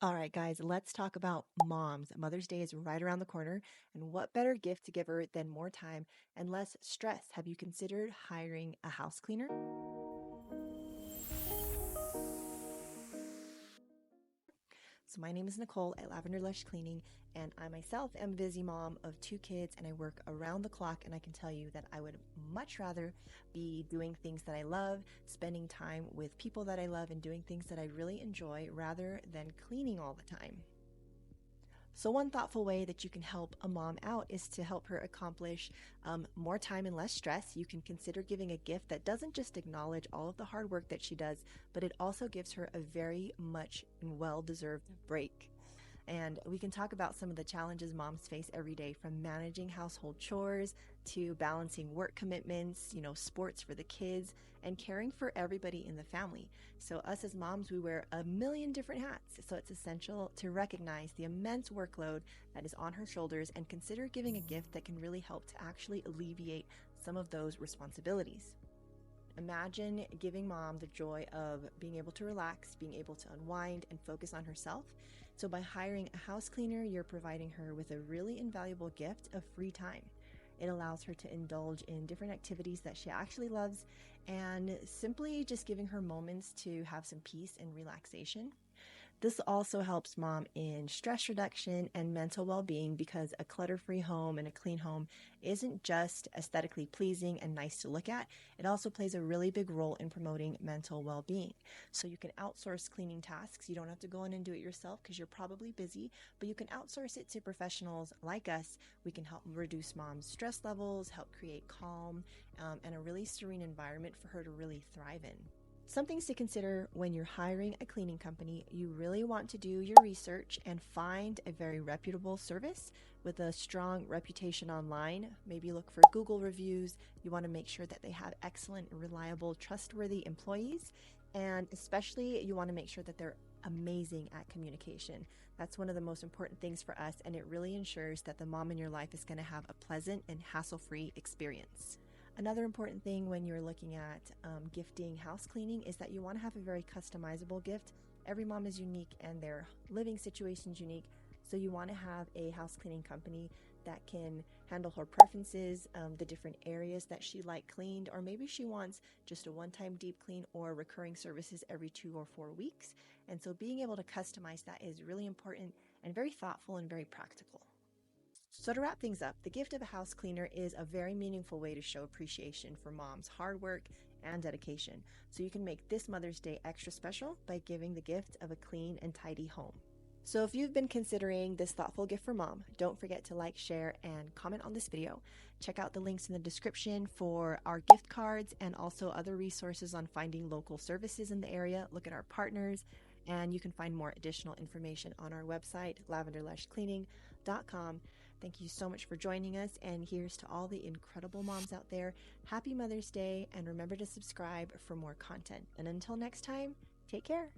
All right, guys, let's talk about moms. Mother's Day is right around the corner, and what better gift to give her than more time and less stress? Have you considered hiring a house cleaner? So, my name is Nicole at Lavender Lush Cleaning, and I myself am a busy mom of two kids, and I work around the clock. And I can tell you that I would much rather be doing things that I love, spending time with people that I love, and doing things that I really enjoy rather than cleaning all the time. So, one thoughtful way that you can help a mom out is to help her accomplish more time and less stress. You can consider giving a gift that doesn't just acknowledge all of the hard work that she does, but it also gives her a very much and well deserved break. And we can talk about some of the challenges moms face every day, from managing household chores to balancing work commitments, sports for the kids, and caring for everybody in the family. So, us as moms, we wear a million different hats. So, it's essential to recognize the immense workload that is on her shoulders and consider giving a gift that can really help to actually alleviate some of those responsibilities. Imagine giving mom the joy of being able to relax, being able to unwind and focus on herself. So, by hiring a house cleaner, you're providing her with a really invaluable gift of free time. It allows her to indulge in different activities that she actually loves and simply just giving her moments to have some peace and relaxation. This also helps mom in stress reduction and mental well being, because a clutter free home and a clean home isn't just aesthetically pleasing and nice to look at, it also plays a really big role in promoting mental well being. So you can outsource cleaning tasks. You don't have to go in and do it yourself because you're probably busy, but you can outsource it to professionals like us. We can help reduce mom's stress levels, help create calm, and a really serene environment for her to really thrive in. Some things to consider when you're hiring a cleaning company: you really want to do your research and find a very reputable service with a strong reputation online. Maybe look for Google reviews. You want to make sure that they have excellent, reliable, trustworthy employees. And especially, you want to make sure that they're amazing at communication. That's one of the most important things for us, and it really ensures that the mom in your life is going to have a pleasant and hassle free experience. Another important thing when you're looking at gifting house cleaning is that you want to have a very customizable gift. Every mom is unique and their living situation is unique. So you want to have a house cleaning company that can handle her preferences, the different areas that she like cleaned, or maybe she wants just a one-time deep clean or recurring services every 2 or 4 weeks. And so being able to customize that is really important and very thoughtful and very practical. So, to wrap things up, the gift of a house cleaner is a very meaningful way to show appreciation for mom's hard work and dedication. So, you can make this Mother's Day extra special by giving the gift of a clean and tidy home. So, if you've been considering this thoughtful gift for mom, don't forget to like, share, and comment on this video. Check out the links in the description for our gift cards and also other resources on finding local services in the area. Look at our partners, and you can find more additional information on our website, lavenderlushcleaning.com. Thank you so much for joining us, and here's to all the incredible moms out there. Happy Mother's Day, and remember to subscribe for more content. And until next time, take care.